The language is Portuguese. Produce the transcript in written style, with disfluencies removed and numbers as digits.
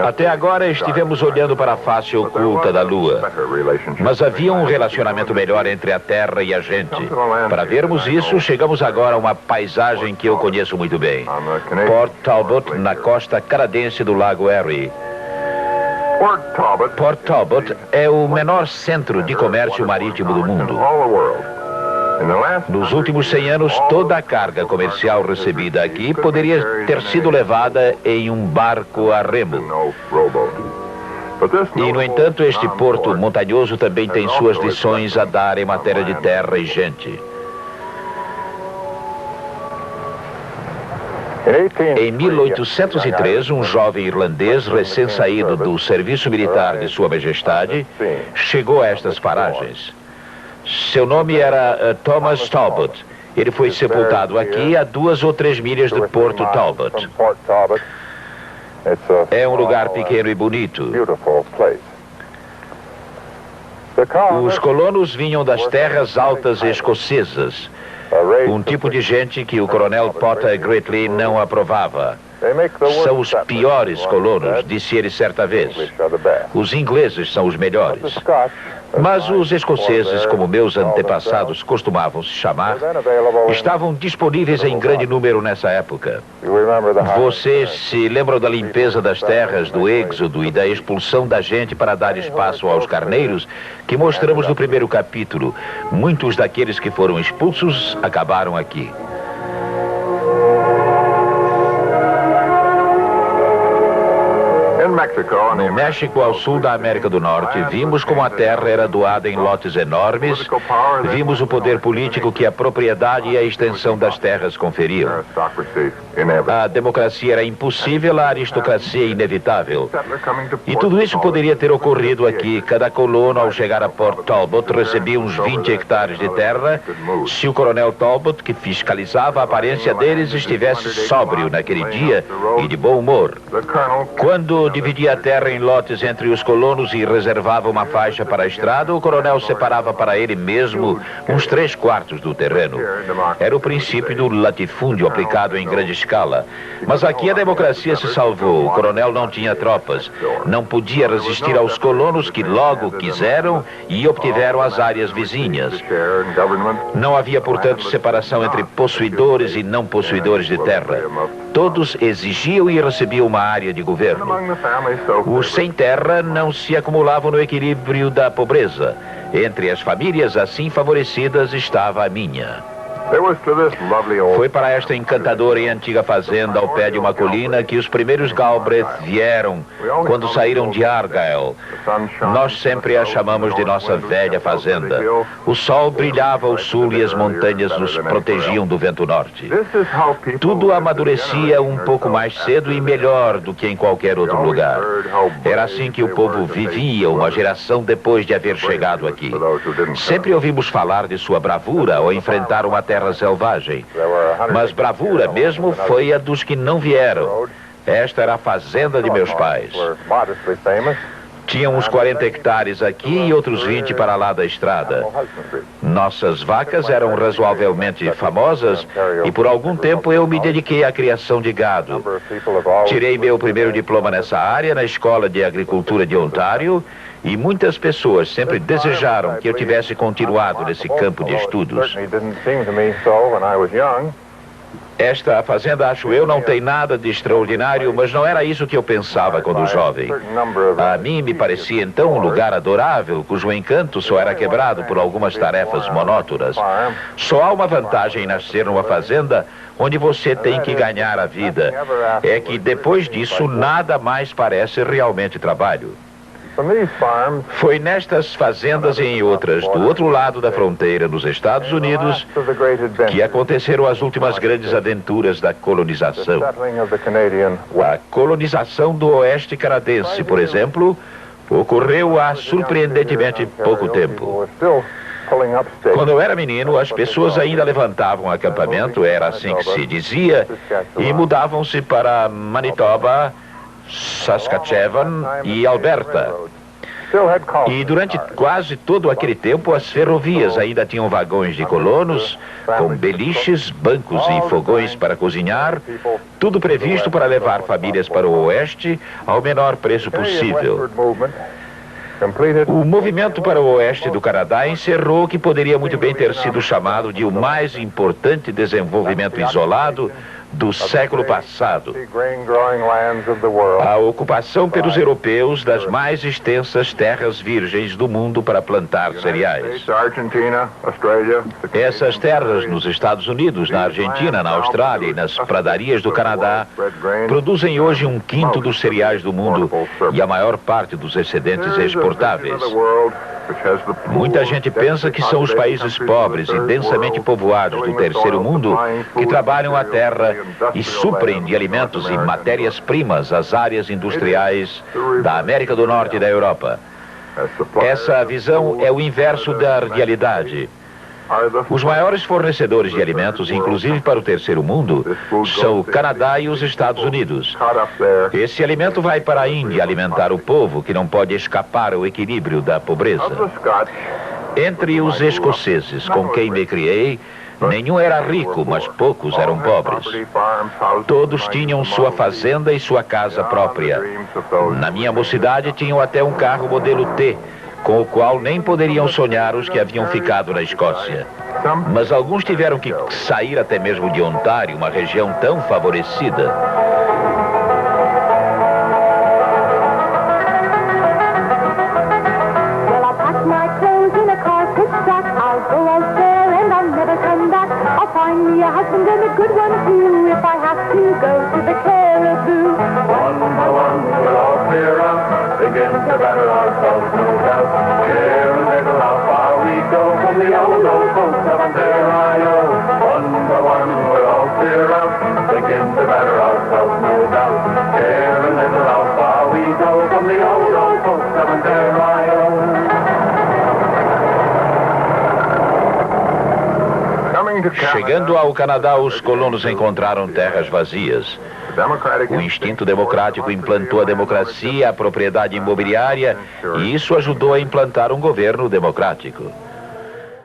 Até agora estivemos olhando para a face oculta da Lua, mas havia um relacionamento melhor entre a Terra e a gente. Para vermos isso, chegamos agora a uma paisagem que eu conheço muito bem. Port Talbot, na costa canadense do Lago Erie. Port Talbot é o menor centro de comércio marítimo do mundo. Nos últimos 100 anos, toda a carga comercial recebida aqui poderia ter sido levada em um barco a remo. E, no entanto, este porto montanhoso também tem suas lições a dar em matéria de terra e gente. Em 1803, um jovem irlandês, recém-saído do serviço militar de Sua Majestade, chegou a estas paragens. Seu nome era Thomas Talbot. Ele foi sepultado aqui a 2 ou 3 milhas de Porto Talbot. É um lugar pequeno e bonito. Os colonos vinham das terras altas escocesas, um tipo de gente que o coronel Potter Greatley não aprovava. São os piores colonos, disse ele certa vez. Os ingleses são os melhores. Mas os escoceses, como meus antepassados costumavam se chamar, estavam disponíveis em grande número nessa época. Vocês se lembram da limpeza das terras, do êxodo e da expulsão da gente para dar espaço aos carneiros, que mostramos no primeiro capítulo. Muitos daqueles que foram expulsos acabaram aqui. No México, ao sul da América do Norte, vimos como a terra era doada em lotes enormes, vimos o poder político que a propriedade e a extensão das terras conferiam. A democracia era impossível, a aristocracia inevitável. E tudo isso poderia ter ocorrido aqui. Cada colono, ao chegar a Port Talbot, recebia uns 20 hectares de terra, se o coronel Talbot, que fiscalizava a aparência deles, estivesse sóbrio naquele dia e de bom humor. Quando dividia a terra em lotes entre os colonos e reservava uma faixa para a estrada, o coronel separava para ele mesmo uns 3/4 do terreno. Era o princípio do latifúndio aplicado em grande escala. Mas aqui a democracia se salvou. O coronel não tinha tropas. Não podia resistir aos colonos que logo quiseram e obtiveram as áreas vizinhas. Não havia, portanto, separação entre possuidores e não possuidores de terra. Todos exigiam e recebiam uma área de governo. Os sem terra não se acumulavam no equilíbrio da pobreza. Entre as famílias assim favorecidas estava a minha. Foi para esta encantadora e antiga fazenda ao pé de uma colina que os primeiros Galbraith vieram quando saíram de Argyle. Nós sempre a chamamos de nossa velha fazenda. O sol brilhava ao sul e as montanhas nos protegiam do vento norte. Tudo amadurecia um pouco mais cedo e melhor do que em qualquer outro lugar. Era assim que o povo vivia uma geração depois de haver chegado aqui. Sempre ouvimos falar de sua bravura ao enfrentar uma terra selvagem. Mas bravura mesmo foi a dos que não vieram. Esta era a fazenda de meus pais. Tinha uns 40 hectares aqui e outros 20 para lá da estrada. Nossas vacas eram razoavelmente famosas e por algum tempo eu me dediquei à criação de gado. Tirei meu primeiro diploma nessa área na Escola de Agricultura de Ontário e muitas pessoas sempre desejaram que eu tivesse continuado nesse campo de estudos. Esta fazenda, acho eu, não tem nada de extraordinário, mas não era isso que eu pensava quando jovem. A mim me parecia então um lugar adorável, cujo encanto só era quebrado por algumas tarefas monótonas. Só há uma vantagem em nascer numa fazenda onde você tem que ganhar a vida. É que depois disso nada mais parece realmente trabalho. Foi nestas fazendas e em outras, do outro lado da fronteira, nos Estados Unidos, que aconteceram as últimas grandes aventuras da colonização. A colonização do oeste canadense, por exemplo, ocorreu há surpreendentemente pouco tempo. Quando eu era menino, as pessoas ainda levantavam acampamento, era assim que se dizia, e mudavam-se para Manitoba, Saskatchewan e Alberta. E durante quase todo aquele tempo, as ferrovias ainda tinham vagões de colonos, com beliches, bancos e fogões para cozinhar, tudo previsto para levar famílias para o oeste ao menor preço possível. O movimento para o oeste do Canadá encerrou o que poderia muito bem ter sido chamado de o mais importante desenvolvimento isolado do século passado. A ocupação pelos europeus das mais extensas terras virgens do mundo para plantar cereais. Essas terras nos Estados Unidos, na Argentina, na Austrália e nas pradarias do Canadá produzem hoje 1/5 dos cereais do mundo e a maior parte dos excedentes exportáveis. Muita gente pensa que são os países pobres e densamente povoados do terceiro mundo que trabalham a terra e suprem de alimentos e matérias-primas as áreas industriais da América do Norte e da Europa. Essa visão é o inverso da realidade. Os maiores fornecedores de alimentos, inclusive para o terceiro mundo, são o Canadá e os Estados Unidos. Esse alimento vai para a Índia alimentar o povo, que não pode escapar ao equilíbrio da pobreza. Entre os escoceses com quem me criei, nenhum era rico, mas poucos eram pobres. Todos tinham sua fazenda e sua casa própria. Na minha mocidade, tinham até um carro modelo T, com o qual nem poderiam sonhar os que haviam ficado na Escócia. Mas alguns tiveram que sair até mesmo de Ontário, uma região tão favorecida. Chegando ao Canadá, os colonos encontraram terras vazias. O instinto democrático implantou a democracia, a propriedade imobiliária, e isso ajudou a implantar um governo democrático.